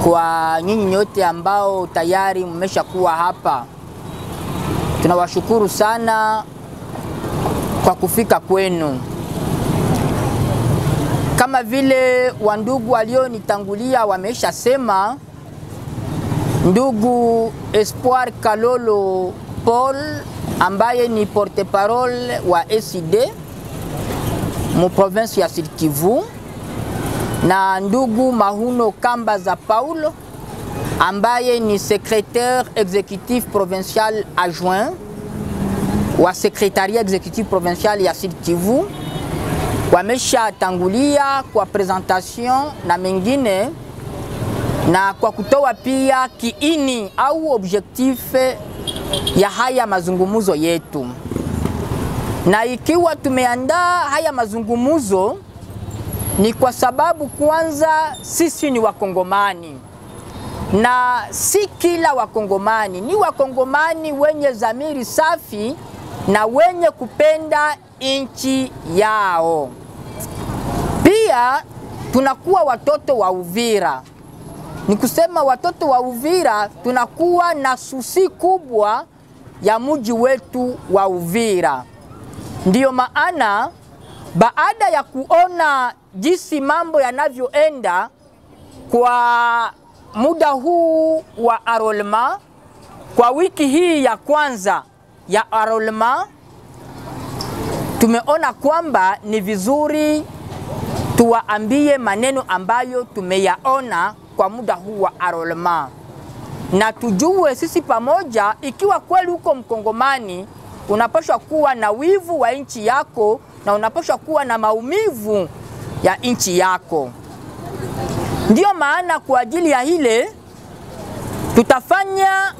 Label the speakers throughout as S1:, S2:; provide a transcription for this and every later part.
S1: kwa nyinyi nyote ambao tayari mmeshakuwa hapa. Tunawashukuru sana kwa kufika kwenu. Kama vile wandugu walionitangulia wameshasema, ndugu Espoir Kalolo Paul ambaye ni porte-parole wa SID mu province ya Sud Kivu, na ndugu Mahuno Kambaza Paulo ambaye ni secrétaire exécutif provincial adjoint wa secrétariat exécutif provincial ya Sud Kivu, wamesha tangulia kwa presentation na mengine na kwa kutoa pia kiini au objectif ya haya mazungumuzo yetu. Na ikiwa tumeandaa haya mazungumuzo ni kwa sababu kwanza sisi ni Wakongomani, na si kila Wakongomani, ni Wakongomani wenye dhamiri safi na wenye kupenda nchi yao. Pia tunakuwa watoto wa Uvira. Ni kusema watoto wa Uvira tunakuwa na susi kubwa ya mji wetu wa Uvira. Ndiyo maana baada ya kuona jinsi mambo yanavyoenda kwa muda huu wa arolema, kwa wiki hii ya kwanza ya arolema, tumeona kwamba ni vizuri tuwaambie maneno ambayo tumeyaona kwa muda huu wa arolema, na tujue sisi pamoja, ikiwa kweli uko Mkongomani, unapaswa kuwa na wivu wa nchi yako na unapaswa kuwa na maumivu ya nchi yako. Ndiyo maana kwa ajili ya hile tutafanya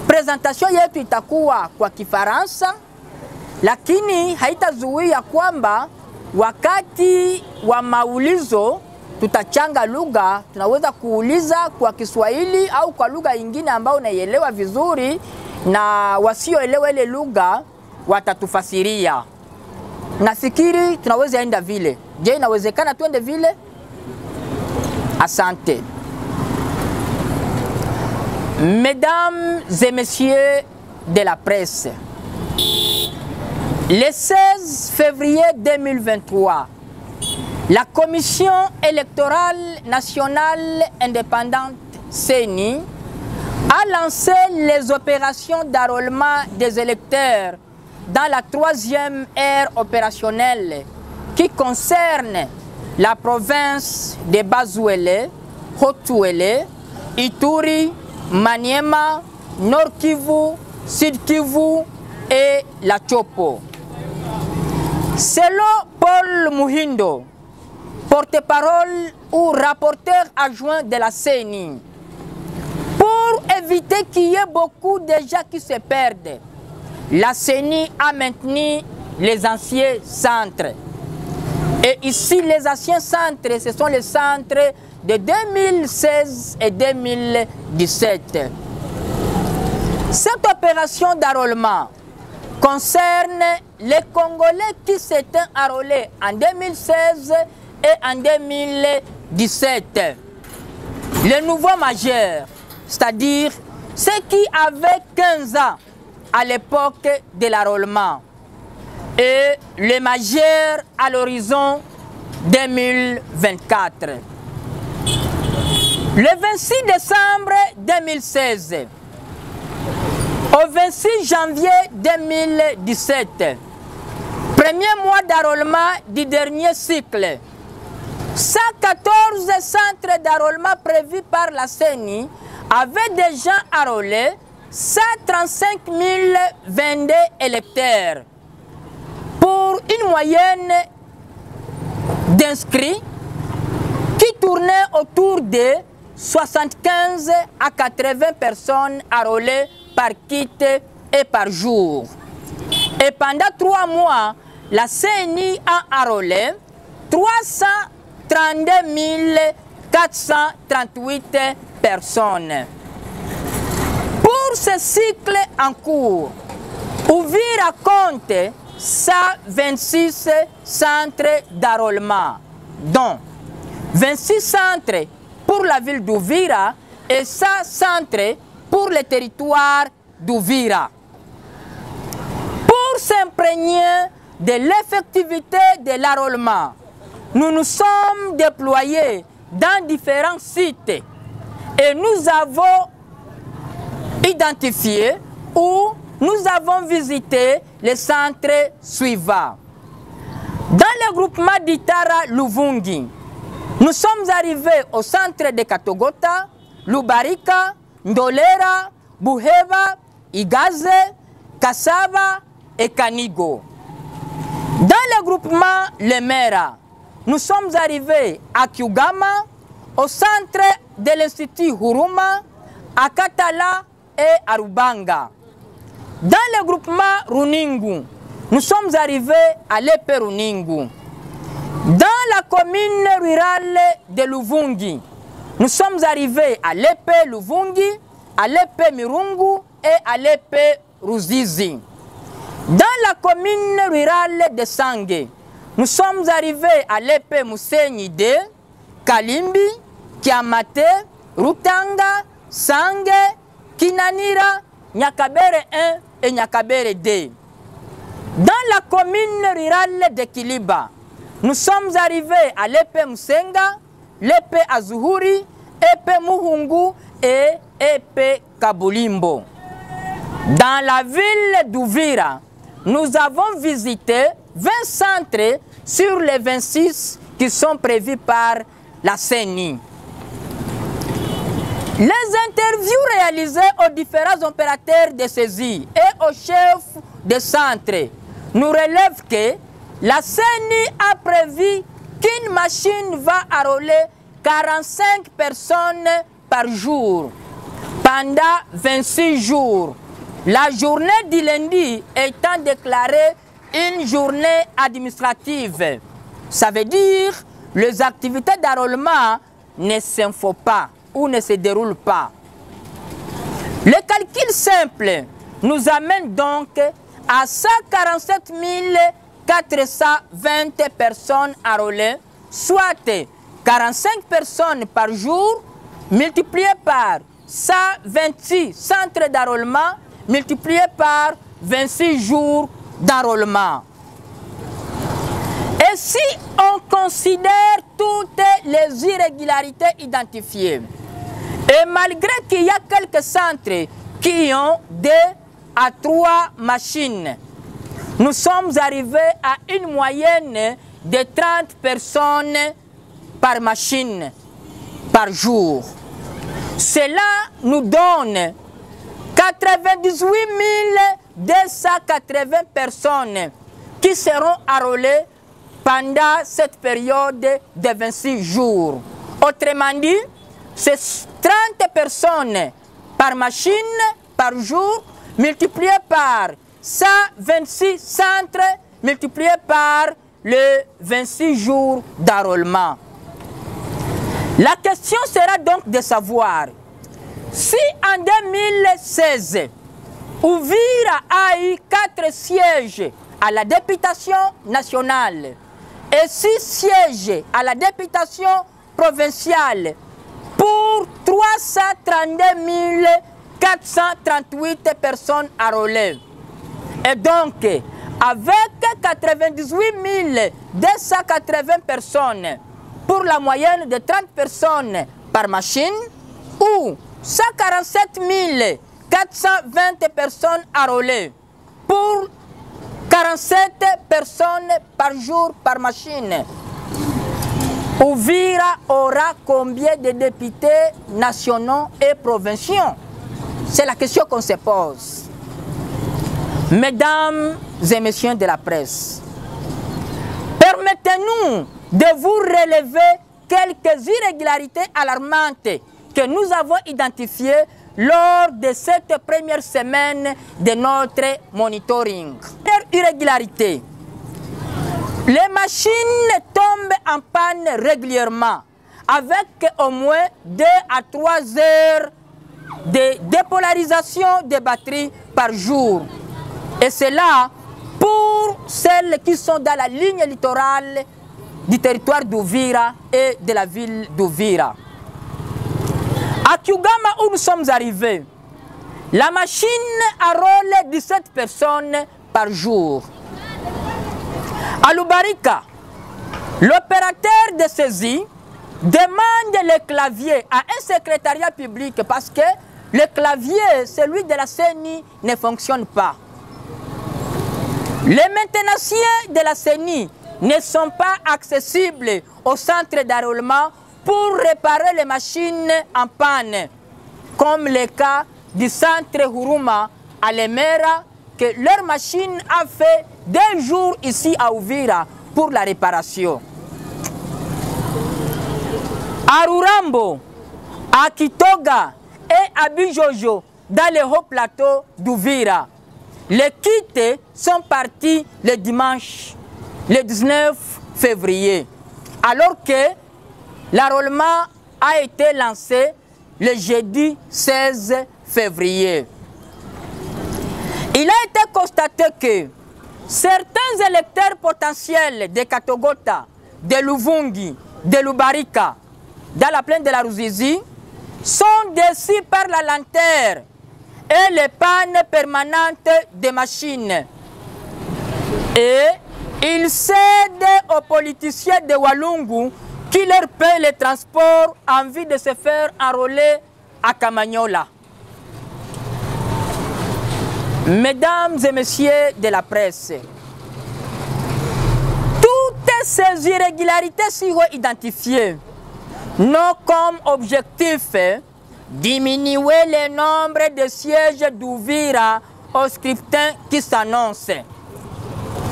S1: presentation yetu, itakuwa kwa Kifaransa, lakini haitazuia kwamba wakati wa maulizo tutachanga lugha, tunaweza kuuliza kwa Kiswahili au kwa lugha nyingine ambayo unaielewa vizuri, na wasioelewa ile lugha watatufasiria. Nafikiri tunaweza enda vile. Je, inawezekana tuende vile? Asante. Mesdames et messieurs de la presse, le 16 février 2023, la Commission électorale nationale indépendante CENI a lancé les opérations d'enrôlement des électeurs dans la 3e ère opérationnelle qui concerne la province de Bazuele, Haut-Uele, Ituri, Maniema, Nord Kivu, Sud Kivu et la Chopo. Selon Paul Muhindo, porte-parole ou rapporteur adjoint de la CENI, pour éviter qu'il y ait beaucoup de gens qui se perdent, la CENI a maintenu les anciens centres. Et ici, les anciens centres, ce sont les centres de 2016 et 2017. Cette opération d'enrôlement concerne les Congolais qui s'étaient enrôlés en 2016 et en 2017. Les nouveaux majeurs, c'est-à-dire ceux qui avaient 15 ans à l'époque de l'enrôlement, et les majeurs à l'horizon 2024. Le 26 décembre 2016 au 26 janvier 2017, premier mois d'enrôlement du dernier cycle, 114 centres d'enrôlement prévus par la CENI avaient déjà enrôlé 135 022 électeurs, pour une moyenne d'inscrits qui tournait autour de 75 à 80 personnes enrôlées par kit et par jour. Et pendant 3 mois, la CENI a enrôlé 332 438 personnes. Pour ce cycle en cours, Uvira compte 126 centres d'enrôlement, dont 26 centres pour la ville d'Uvira et ça centre pour le territoire d'Uvira. Pour s'imprégner de l'effectivité de l'enrôlement, nous nous sommes déployés dans différents sites et nous avons identifié ou nous avons visité les centres suivants. Dans le groupement d'Itara Luvungi, nous sommes arrivés au centre de Katogota, Lubarika, Ndolera, Buheba, Igaze, Kassava et Kanigo. Dans le groupement Lemera, nous sommes arrivés à Kyugama, au centre de l'Institut Huruma, à Katala et à Rubanga. Dans le groupement Runingu, nous sommes arrivés à l'Epe Runingu. Dans la commune rurale de Luvungi, nous sommes arrivés à l'Epe Luvungi, à l'Epe Mirungu et à l'Epe Ruzizi. Dans la commune rurale de Sangue, nous sommes arrivés à l'Epe Musenyide, Kalimbi, Kiamate, Rutanga, Sangue, Kinanira, Nyakabere 1 et Nyakabere 2. Dans la commune rurale de Kiliba, nous sommes arrivés à l'Epe Musenga, l'Epe Azuhuri, Epe Muhungu et Epe Kabulimbo. Dans la ville d'Uvira, nous avons visité 20 centres sur les 26 qui sont prévus par la CENI. Les interviews réalisées aux différents opérateurs de saisie et aux chefs de centre nous relèvent que la CENI a prévu qu'une machine va enrôler 45 personnes par jour pendant 26 jours. La journée du lundi étant déclarée une journée administrative. Ça veut dire que les activités d'enrôlement ne se font pas ou ne se déroulent pas. Le calcul simple nous amène donc à 147 420 personnes enrôlées, soit 45 personnes par jour, multiplié par 126 centres d'enrôlement, multiplié par 26 jours d'enrôlement. Et si on considère toutes les irrégularités identifiées, et malgré qu'il y a quelques centres qui ont 2 à 3 machines, nous sommes arrivés à une moyenne de 30 personnes par machine par jour. Cela nous donne 98 280 personnes qui seront enrôlées pendant cette période de 26 jours. Autrement dit, c'est 30 personnes par machine par jour, multiplié par 126 centres, multiplié par les 26 jours d'enrôlement. La question sera donc de savoir si en 2016, Uvira a eu 4 sièges à la députation nationale et 6 sièges à la députation provinciale pour 332 438 personnes enrôlées. Et donc, avec 98 280 personnes pour la moyenne de 30 personnes par machine ou 147 420 personnes enrôlées pour 47 personnes par jour par machine. Uvira aura combien de députés nationaux et provinciaux? C'est la question qu'on se pose. Mesdames et messieurs de la presse, permettez-nous de vous relever quelques irrégularités alarmantes que nous avons identifiées lors de cette première semaine de notre monitoring. Première irrégularité, les machines tombent en panne régulièrement avec au moins 2 à 3 heures de dépolarisation des batteries par jour. Et cela pour celles qui sont dans la ligne littorale du territoire d'Uvira et de la ville d'Uvira. À Kiugama où nous sommes arrivés, la machine enrôle 17 personnes par jour. À Lubarika, l'opérateur de saisie demande le clavier à un secrétariat public parce que le clavier, celui de la CENI, ne fonctionne pas. Les maintenanciers de la CENI ne sont pas accessibles au centre d'enrôlement pour réparer les machines en panne, comme le cas du centre Huruma à Lemera, que leur machine a fait 2 jours ici à Uvira pour la réparation. À Rurambo, à Kitoga et à Bijojo, dans le haut plateau d'Uvira, les kits sont partis le dimanche, le 19 février, alors que l'enrôlement a été lancé le jeudi 16 février. Il a été constaté que certains électeurs potentiels de Katogota, de Luvungi, de Lubarika, dans la plaine de la Ruzizi, sont déçus par la lenteur et les pannes permanentes des machines. Et ils cèdent aux politiciens de Walungu qui leur paient le transport en vue de se faire enrôler à Kamanyola. Mesdames et messieurs de la presse, toutes ces irrégularités seront identifiées, n'ont comme objectif diminuer le nombre de sièges d'Uvira au scrutin qui s'annonce.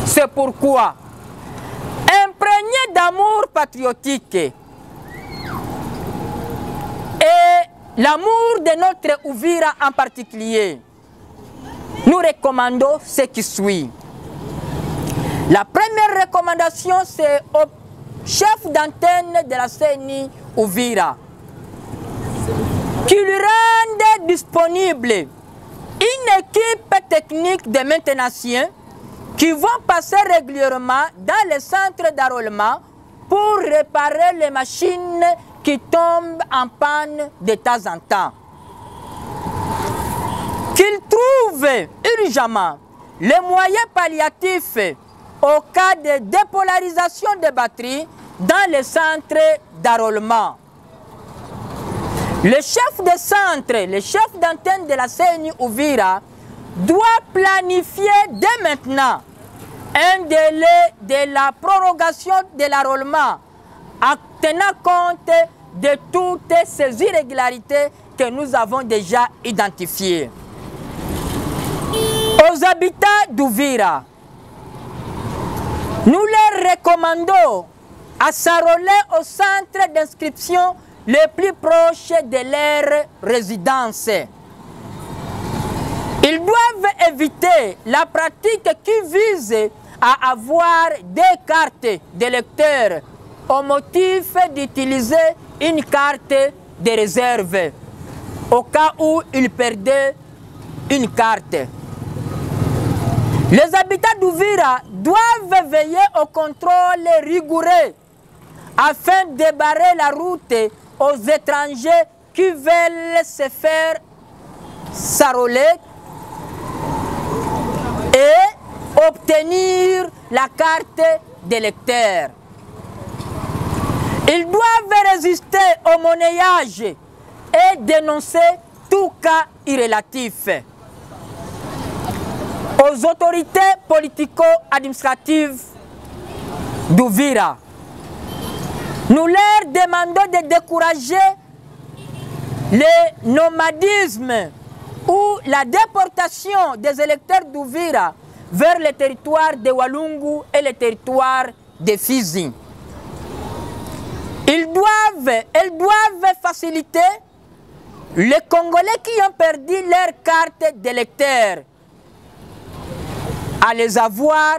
S1: C'est pourquoi, imprégné d'amour patriotique et l'amour de notre Uvira en particulier, nous recommandons ce qui suit. La première recommandation, c'est au chef d'antenne de la CENI Uvira qui lui rende disponible une équipe technique de maintenanciens qui vont passer régulièrement dans les centres d'enrôlement pour réparer les machines qui tombent en panne de temps en temps. Qu'ils trouvent urgemment les moyens palliatifs au cas de dépolarisation des batteries dans les centres d'enrôlement. Le chef de centre, le chef d'antenne de la CENI Uvira doit planifier dès maintenant un délai de la prorogation de l'enrôlement en tenant compte de toutes ces irrégularités que nous avons déjà identifiées. Aux habitants d'Uvira, nous leur recommandons à s'enrôler au centre d'inscription le plus proche de leur résidence. Ils doivent éviter la pratique qui vise à avoir des cartes d'électeurs au motif d'utiliser une carte de réserve au cas où ils perdaient une carte. Les habitants d'Uvira doivent veiller au contrôle rigoureux afin de barrer la route aux étrangers qui veulent se faire s'enrôler et obtenir la carte d'électeur. Ils doivent résister au monnayage et dénoncer tout cas irrélatif. Aux autorités politico-administratives d'Uvira, nous leur demandons de décourager le nomadisme ou la déportation des électeurs d'Uvira vers le territoire de Walungu et le territoire de Fizi. Elles doivent faciliter les Congolais qui ont perdu leur carte d'électeur à les avoir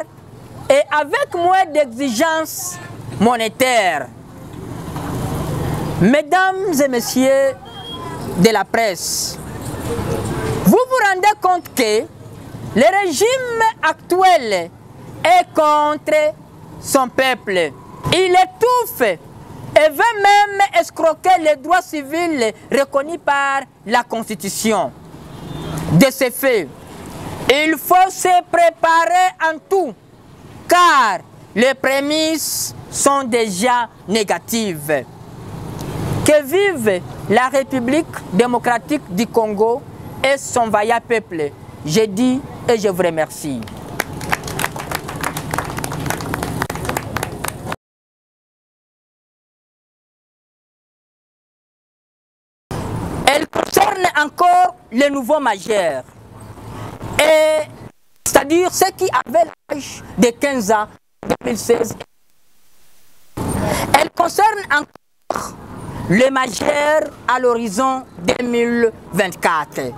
S1: et avec moins d'exigences monétaires. Mesdames et messieurs de la presse, vous vous rendez compte que le régime actuel est contre son peuple. Il étouffe et veut même escroquer les droits civils reconnus par la Constitution. De ce fait, il faut se préparer en tout, car les prémices sont déjà négatives. Que vive la République démocratique du Congo et son vaillant peuple. Je dis et je vous remercie. Elle concerne encore les nouveaux majeurs, c'est-à-dire ceux qui avaient l'âge de 15 ans en 2016. Elle concerne encore les majeurs à l'horizon 2024.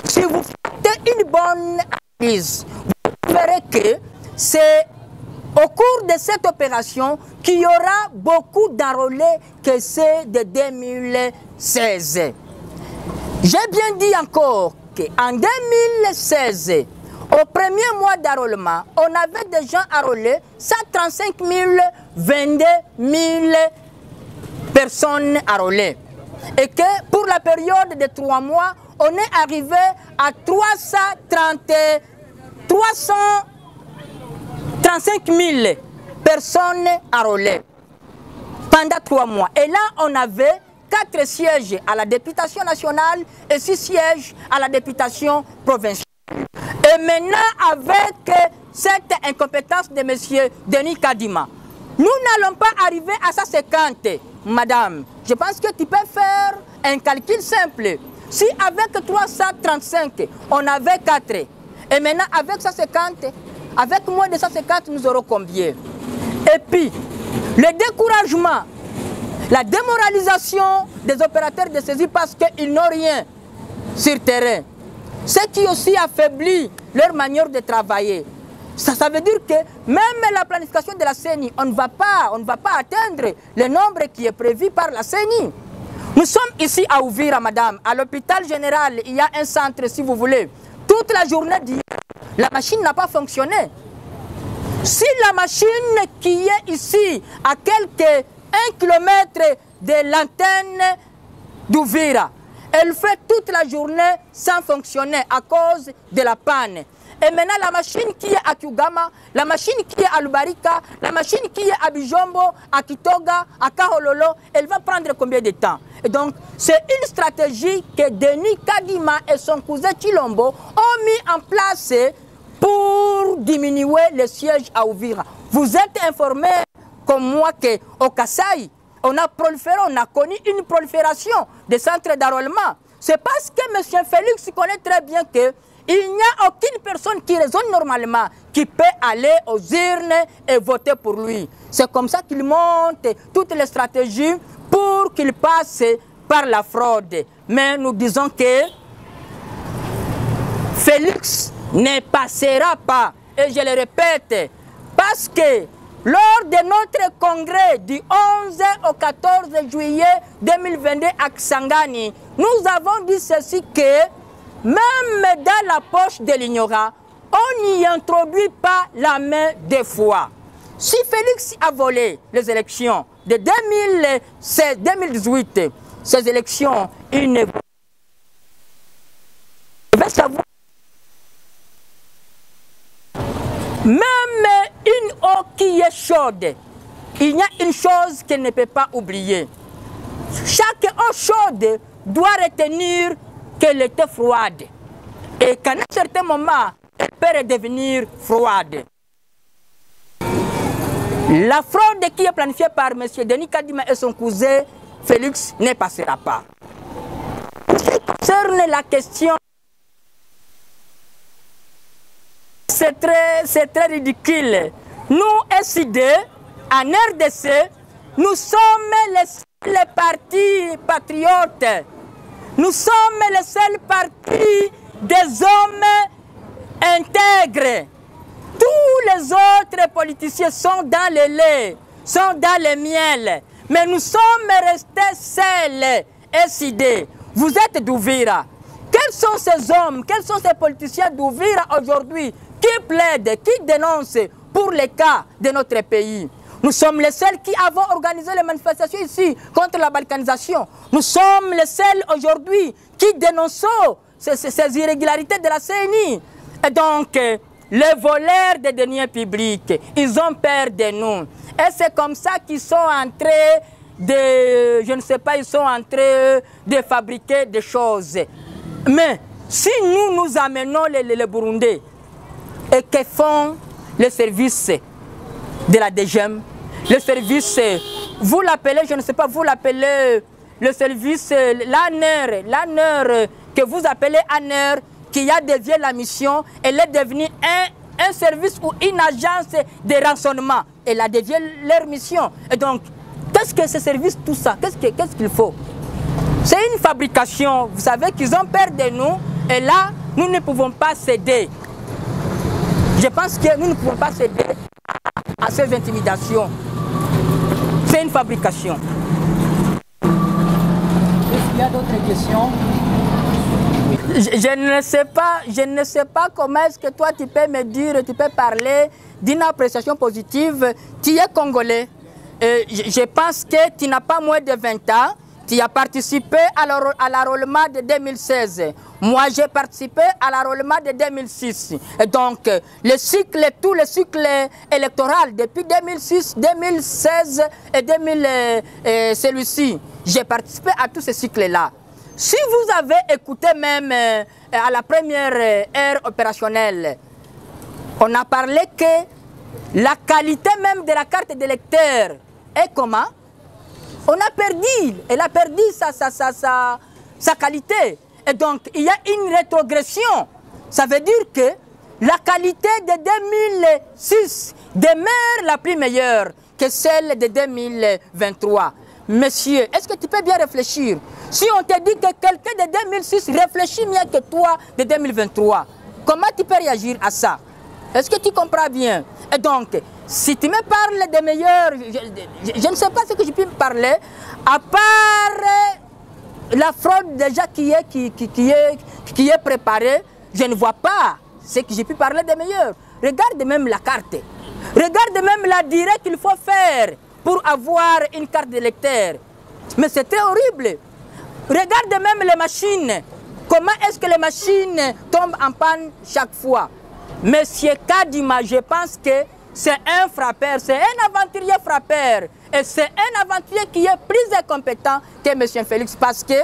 S1: Si vous faites une bonne analyse, vous verrez que c'est au cours de cette opération qu'il y aura beaucoup d'enrôlés que c'est de 2016. J'ai bien dit encore qu'en 2016, au premier mois d'enrôlement, on avait des gens enrôlés, 135 000, 22 000 personnes enrôlées. Et que pour la période de 3 mois, on est arrivé à 335 000 personnes enrôlées pendant 3 mois. Et là, on avait 4 sièges à la députation nationale et 6 sièges à la députation provinciale. Et maintenant, avec cette incompétence de M. Denis Kadima, nous n'allons pas arriver à 150, madame. Je pense que tu peux faire un calcul simple. Si avec 335, on avait 4, et maintenant avec 150, avec moins de 150, nous aurons combien? Et puis, le découragement, la démoralisation des opérateurs de saisie parce qu'ils n'ont rien sur terrain. Ce qui aussi affaiblit leur manière de travailler. Ça veut dire que même la planification de la CENI, on ne va pas atteindre le nombre qui est prévu par la CENI. Nous sommes ici à Uvira, madame. À l'hôpital général, il y a un centre, si vous voulez. Toute la journée d'hier, la machine n'a pas fonctionné. Si la machine qui est ici, à quelques 1 kilomètre de l'antenne d'Uvira, elle fait toute la journée sans fonctionner à cause de la panne. Et maintenant, la machine qui est à Kugama, la machine qui est à Lubarika, la machine qui est à Bijombo, à Kitoga, à Kahololo, elle va prendre combien de temps? Et donc, c'est une stratégie que Denis Kadima et son cousin Chilombo ont mis en place pour diminuer les sièges à Uvira. Vous êtes informés comme moi qu'au Kasaï, on a connu une prolifération des centres d'enrôlement. C'est parce que M. Félix connaît très bien que il n'y a aucune personne qui raisonne normalement qui peut aller aux urnes et voter pour lui. C'est comme ça qu'il monte toutes les stratégies pour qu'il passe par la fraude. Mais nous disons que Félix ne passera pas. Et je le répète, parce que lors de notre congrès du 11 au 14 juillet 2022 à Kisangani, nous avons dit ceci que même dans la poche de l'ignorant, on n'y introduit pas la main des fois. Si Félix a volé les élections de 2018, ces élections, il ne va savoir. Même une eau qui est chaude, il y a une chose qu'elle ne peut pas oublier. Chaque eau chaude doit retenir qu'elle était froide. Et qu'à un certain moment, elle peut redevenir froide. La fraude qui est planifiée par M. Denis Kadima et son cousin Félix ne passera pas. Ce qui concerne la question, c'est très ridicule. Nous, SID, en RDC, nous sommes les partis patriotes. Nous sommes les seuls partis des hommes intègres. Tous les autres politiciens sont dans le lait, sont dans le miel. Mais nous sommes restés seuls, SID. Vous êtes d'Uvira. Quels sont ces hommes, quels sont ces politiciens d'Uvira aujourd'hui qui plaident, qui dénoncent pour les cas de notre pays? Nous sommes les seuls qui avons organisé les manifestations ici contre la balkanisation. Nous sommes les seuls aujourd'hui qui dénonçons ces irrégularités de la CENI. Et donc, les voleurs des deniers publics, ils ont peur de nous. Et c'est comme ça qu'ils sont en train de, je ne sais pas, ils sont en train de fabriquer des choses. Mais si nous amenons les Burundais, et que font les services de la DGM, le service, vous l'appelez, je ne sais pas, vous l'appelez le service, l'ANER, que vous appelez ANER, qui a dévié la mission, elle est devenue un service ou une agence de rançonnement. Elle a dévié leur mission. Et donc, qu'est-ce que ce service, tout ça, qu'est-ce qu'il faut? C'est une fabrication. Vous savez qu'ils ont peur de nous, et là, nous ne pouvons pas céder. Je pense que nous ne pouvons pas céder à ces intimidations. C'est une fabrication.
S2: Est-ce qu'il y a d'autres questions?
S1: Je ne sais pas comment est-ce que toi tu peux me dire, tu peux parler d'une appréciation positive. Tu es congolais. Je pense que tu n'as pas moins de 20 ans. Tu as participé à l'enrôlement de 2016. Moi, j'ai participé à l'enrôlement de 2006. Et donc, tout le cycle électoral depuis 2006, 2016 et celui-ci, j'ai participé à tous ces cycles-là. Si vous avez écouté même à la première ère opérationnelle, on a parlé que la qualité même de la carte d'électeur est comment? On a perdu, elle a perdu sa qualité. Et donc, il y a une rétrogression. Ça veut dire que la qualité de 2006 demeure la plus meilleure que celle de 2023. Monsieur, est-ce que tu peux bien réfléchir? Si on te dit que quelqu'un de 2006 réfléchit mieux que toi de 2023, comment tu peux réagir à ça? Est-ce que tu comprends bien? Et donc, si tu me parles des meilleurs, je ne sais pas ce que je peux me parler, à part la fraude déjà qui est préparée, je ne vois pas ce que j'ai pu parler des meilleurs. Regarde même la carte. Regarde même la durée qu'il faut faire pour avoir une carte d'électeur. Mais c'est très horrible. Regarde même les machines. Comment est-ce que les machines tombent en panne chaque fois? Monsieur Kadima, je pense que c'est un frappeur, c'est un aventurier frappeur. Et c'est un aventurier qui est plus incompétent que M. Félix. Parce que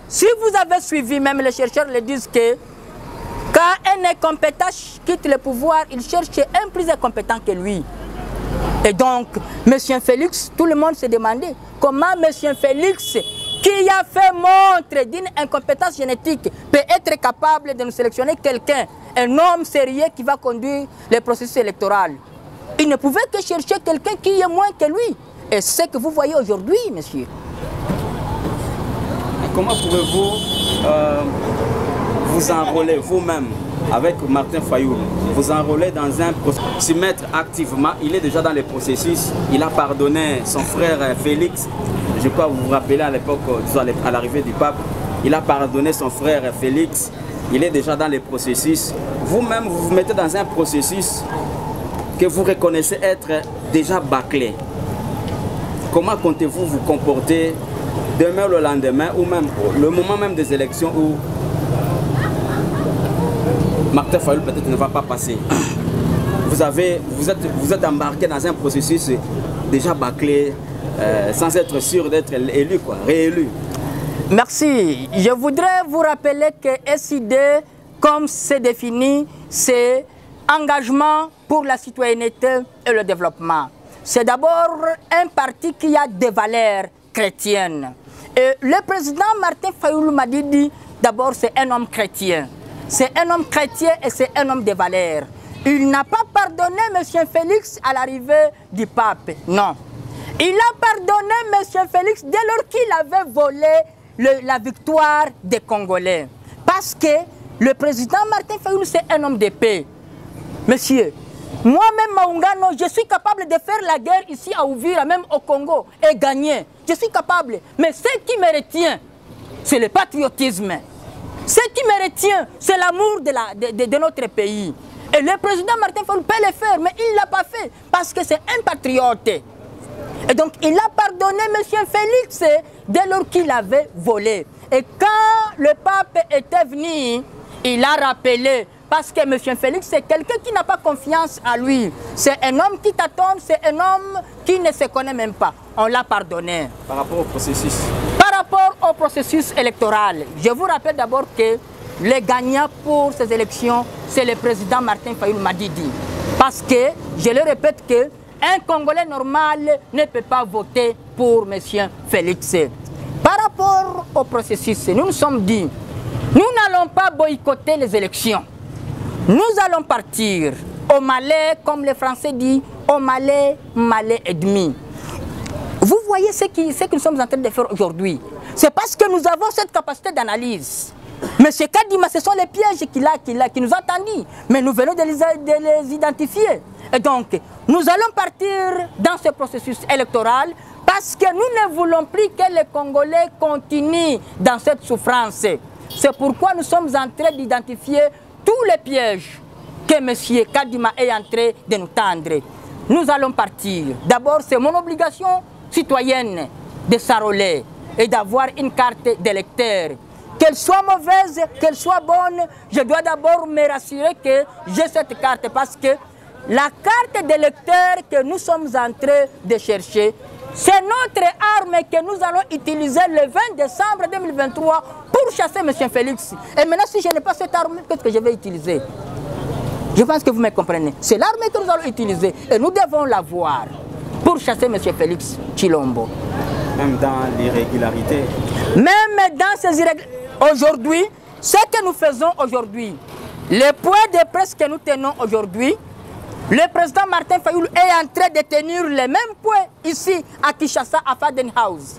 S1: si vous avez suivi, même les chercheurs le disent que quand un incompétent quitte le pouvoir, il cherche un plus incompétent que lui. Et donc, M. Félix, tout le monde s'est demandé comment M. Félix, qui a fait montre d'une incompétence génétique, peut être capable de nous sélectionner quelqu'un, un homme sérieux qui va conduire le processus électoral. Il ne pouvait que chercher quelqu'un qui est moins que lui. Et c'est ce que vous voyez aujourd'hui, monsieur.
S3: Comment pouvez-vous vous enrôler vous-même avec Martin Fayoulou, vous enrôler dans un processus, s'y mettre activement? Il est déjà dans le processus. Il a pardonné son frère Félix. Je crois que vous vous rappelez à l'époque, à l'arrivée du pape, il a pardonné son frère Félix. Il est déjà dans le processus. Vous-même, vous vous mettez dans un processus que vous reconnaissez être déjà bâclé. Comment comptez-vous vous comporter demain, le lendemain, ou même le moment même des élections où Martin Fayoulou peut-être ne va pas passer? Vous êtes embarqué dans un processus déjà bâclé, sans être sûr d'être élu, réélu.
S1: Merci. Je voudrais vous rappeler que SID, comme c'est défini, c'est engagement pour la citoyenneté et le développement. C'est d'abord un parti qui a des valeurs chrétiennes. Et le président Martin Fayoulou m'a dit, d'abord c'est un homme chrétien. C'est un homme chrétien et c'est un homme de valeurs. Il n'a pas pardonné M. Félix à l'arrivée du pape, non. Il a pardonné M. Félix dès lors qu'il avait volé la victoire des Congolais. Parce que le président Martin Fayoulou, c'est un homme de paix. Monsieur, moi-même, Maungano, je suis capable de faire la guerre ici à Uvira, même au Congo, et gagner. Je suis capable. Mais ce qui me retient, c'est le patriotisme. Ce qui me retient, c'est l'amour de notre pays. Et le président Martin Fayoulou peut le faire, mais il ne l'a pas fait parce que c'est un patriote. Et donc, il a pardonné M. Félix dès lors qu'il avait volé. Et quand le pape était venu, il a rappelé, parce que M. Félix, c'est quelqu'un qui n'a pas confiance en lui. C'est un homme qui t'attend, c'est un homme qui ne se connaît même pas. On l'a pardonné.
S3: Par rapport au processus?
S1: Par rapport au processus électoral, je vous rappelle d'abord que le gagnant pour ces élections, c'est le président Martin Fayoul Madidi. Parce que, je le répète, qu'un Congolais normal ne peut pas voter pour M. Félix. Par rapport au processus, nous nous sommes dit, nous n'allons pas boycotter les élections. Nous allons partir au Malais, comme les Français disent, au Malais, Malais et demi. Vous voyez ce que nous sommes en train de faire aujourd'hui. C'est parce que nous avons cette capacité d'analyse. Mais ce Kadima, ce sont les pièges qui nous ont tendus. Mais nous venons de les identifier. Et donc, nous allons partir dans ce processus électoral parce que nous ne voulons plus que les Congolais continuent dans cette souffrance. C'est pourquoi nous sommes en train d'identifier tous les pièges que M. Kadima est en train de nous tendre. Nous allons partir. D'abord, c'est mon obligation citoyenne de s'enrôler et d'avoir une carte d'électeur. Qu'elle soit mauvaise, qu'elle soit bonne, je dois d'abord me rassurer que j'ai cette carte parce que la carte d'électeur que nous sommes en train de chercher, c'est notre arme que nous allons utiliser le 20 décembre 2023 pour chasser M. Félix. Et maintenant, si je n'ai pas cette arme, qu'est-ce que je vais utiliser? Je pense que vous me comprenez. C'est l'arme que nous allons utiliser et nous devons l'avoir pour chasser M. Félix Tshilombo.
S3: Même dans l'irrégularité.
S1: Même dans ces irrégularités. Aujourd'hui, ce que nous faisons aujourd'hui, les points de presse que nous tenons aujourd'hui, le président Martin Fayoul est en train de tenir les mêmes points ici à Kinshasa, à Faden House,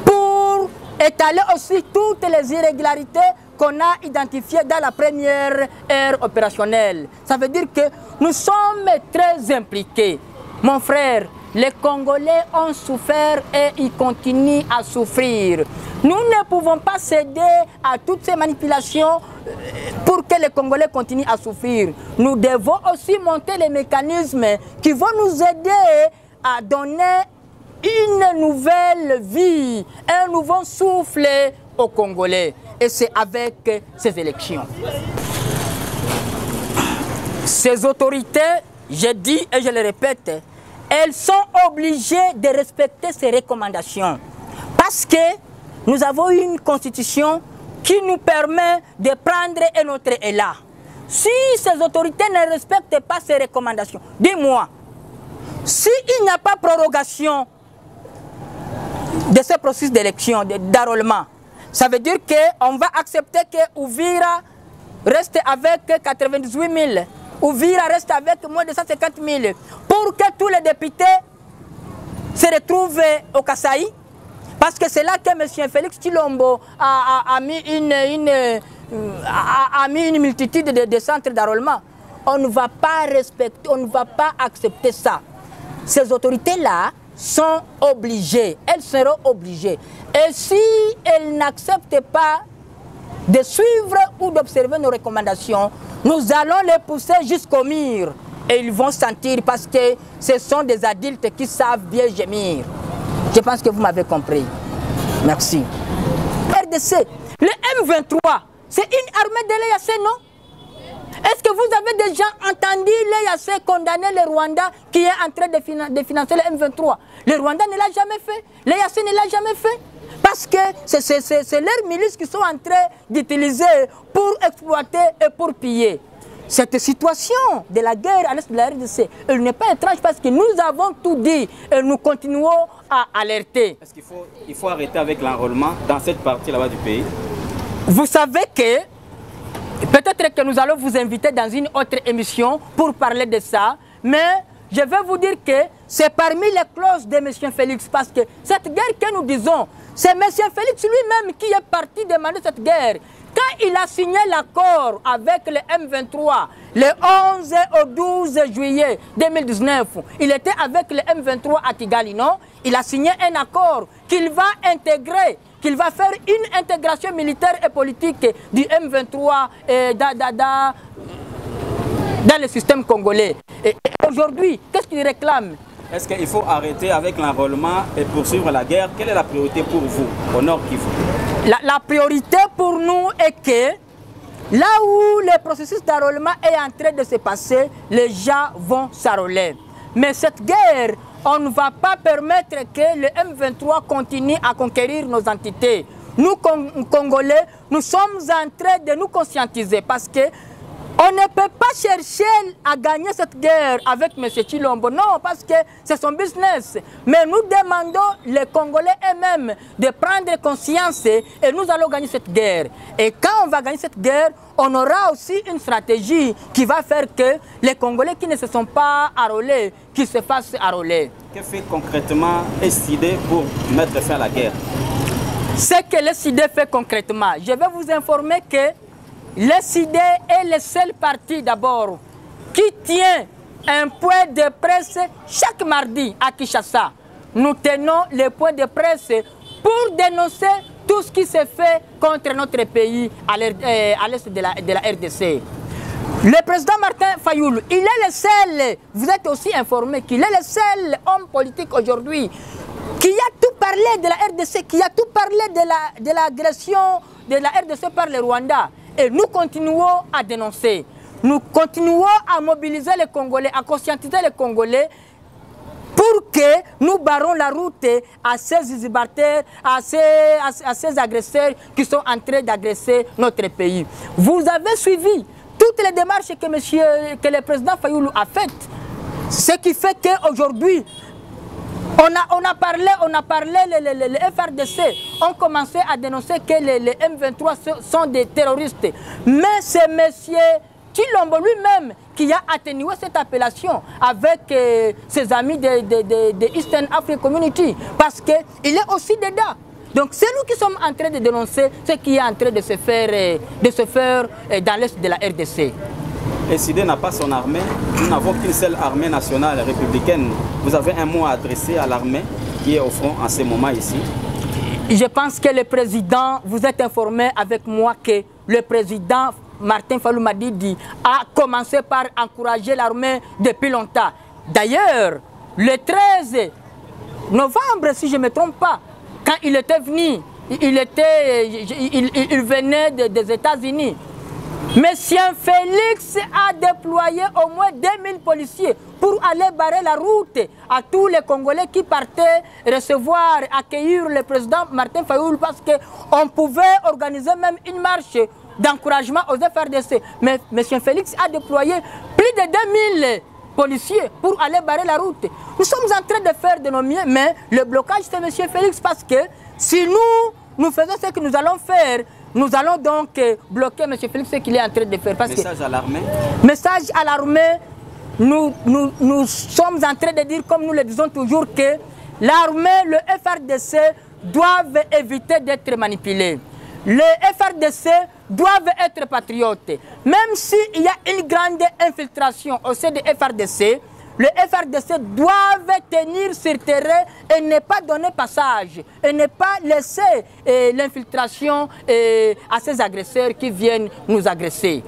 S1: pour étaler aussi toutes les irrégularités qu'on a identifiées dans la première ère opérationnelle. Ça veut dire que nous sommes très impliqués. Mon frère, les Congolais ont souffert et ils continuent à souffrir. Nous ne pouvons pas céder à toutes ces manipulations pour que les Congolais continuent à souffrir. Nous devons aussi monter les mécanismes qui vont nous aider à donner une nouvelle vie, un nouveau souffle aux Congolais. Et c'est avec ces élections. Ces autorités, je dis et je le répète, elles sont obligées de respecter ces recommandations. Parce que nous avons une constitution qui nous permet de prendre un autre élan. Si ces autorités ne respectent pas ces recommandations, dis-moi, s'il n'y a pas prorogation de ce processus d'élection, d'enrôlement, ça veut dire qu'on va accepter que Ouvira reste avec 98 000. Ouvira reste avec moins de 150 000 pour que tous les députés se retrouvent au Kasaï. Parce que c'est là que M. Félix Tshilombo a mis une multitude de centres d'enrôlement. On ne va pas respecter, on ne va pas accepter ça. Ces autorités-là sont obligées, elles seront obligées. Et si elles n'acceptent pas de suivre ou d'observer nos recommandations, nous allons les pousser jusqu'au mur. Et ils vont sentir parce que ce sont des adultes qui savent bien gémir. Je pense que vous m'avez compris. Merci. RDC, le M23, c'est une armée de l'EAC, non? Est-ce que vous avez déjà entendu l'EAC condamner le Rwanda qui est en train de financer le M23? Le Rwanda ne l'a jamais fait. L'EAC ne l'a jamais fait. Parce que c'est leurs milices qui sont en train d'utiliser pour exploiter et pour piller. Cette situation de la guerre à l'est de la RDC, elle n'est pas étrange parce que nous avons tout dit et nous continuons à alerter.
S3: Est-ce qu'il faut arrêter avec l'enrôlement dans cette partie là-bas du pays?
S1: Vous savez que peut-être que nous allons vous inviter dans une autre émission pour parler de ça, mais je vais vous dire que c'est parmi les clauses de M. Félix parce que cette guerre que nous disons, c'est M. Félix lui-même qui est parti demander cette guerre. Quand il a signé l'accord avec le M23, le 11 au 12 juillet 2019, il était avec le M23 à Kigali, non? Il a signé un accord qu'il va intégrer, qu'il va faire une intégration militaire et politique du M23 dans le système congolais. Et aujourd'hui, qu'est-ce qu'il réclame?
S3: Est-ce qu'il faut arrêter avec l'enrôlement et poursuivre la guerre? Quelle est la priorité pour vous au Nord Kivu?
S1: La priorité pour nous est que là où le processus d'enrôlement est en train de se passer, les gens vont s'enrôler. Mais cette guerre, on ne va pas permettre que le M23 continue à conquérir nos entités. Nous, Congolais, nous sommes en train de nous conscientiser parce que on ne peut pas chercher à gagner cette guerre avec M. Tshilombo. Non, parce que c'est son business. Mais nous demandons les Congolais eux-mêmes de prendre conscience et nous allons gagner cette guerre. Et quand on va gagner cette guerre, on aura aussi une stratégie qui va faire que les Congolais qui ne se sont pas enrôlés, qu'ils se fassent enrôler.
S3: Que fait concrètement SID pour mettre fin à la guerre?
S1: Ce que le SID fait concrètement, je vais vous informer que le SID est le seul parti d'abord qui tient un point de presse chaque mardi à Kinshasa. Nous tenons le point de presse pour dénoncer tout ce qui se fait contre notre pays à l'est de la RDC. Le président Martin Fayoulou, il est le seul, vous êtes aussi informé qu'il est le seul homme politique aujourd'hui qui a tout parlé de la RDC, qui a tout parlé de l'agression de la RDC par le Rwanda. Et nous continuons à dénoncer. Nous continuons à mobiliser les Congolais, à conscientiser les Congolais pour que nous barrons la route à ces usurpateurs, à ces agresseurs qui sont en train d'agresser notre pays. Vous avez suivi toutes les démarches que le président Fayoulou a faites. Ce qui fait qu'aujourd'hui, on a parlé, les FRDC ont commencé à dénoncer que les M23 sont des terroristes. Mais c'est M. Tshilombo lui-même qui a atténué cette appellation avec ses amis de Eastern African Community. Parce qu'il est aussi dedans. Donc c'est nous qui sommes en train de dénoncer ce qui est en train de se faire dans l'est de la RDC.
S3: SID n'a pas son armée, nous n'avons qu'une seule armée nationale républicaine. Vous avez un mot à adresser à l'armée qui est au front en ce moment ici?
S1: Je pense que le président, vous êtes informé avec moi que le président Martin Fayoulou Madidi a commencé par encourager l'armée depuis longtemps. D'ailleurs, le 13 novembre, si je ne me trompe pas, quand il était venu, il venait des États-Unis. Monsieur Félix a déployé au moins 2000 policiers pour aller barrer la route à tous les Congolais qui partaient recevoir, accueillir le président Martin Fayoulou parce qu'on pouvait organiser même une marche d'encouragement aux FRDC. Mais monsieur Félix a déployé plus de 2000 policiers pour aller barrer la route. Nous sommes en train de faire de nos mieux, mais le blocage c'est monsieur Félix parce que si nous faisons ce que nous allons faire, nous allons donc bloquer M. Félix ce qu'il est en train de faire.
S3: Message à l'armée?
S1: Message à l'armée, nous sommes en train de dire, comme nous le disons toujours, que l'armée, le FRDC doivent éviter d'être manipulés. Les FRDC doivent être patriotes. Même s'il y a une grande infiltration au sein des FRDC, les FRDC doivent tenir sur terrain et ne pas donner passage, et ne pas laisser l'infiltration à ces agresseurs qui viennent nous agresser.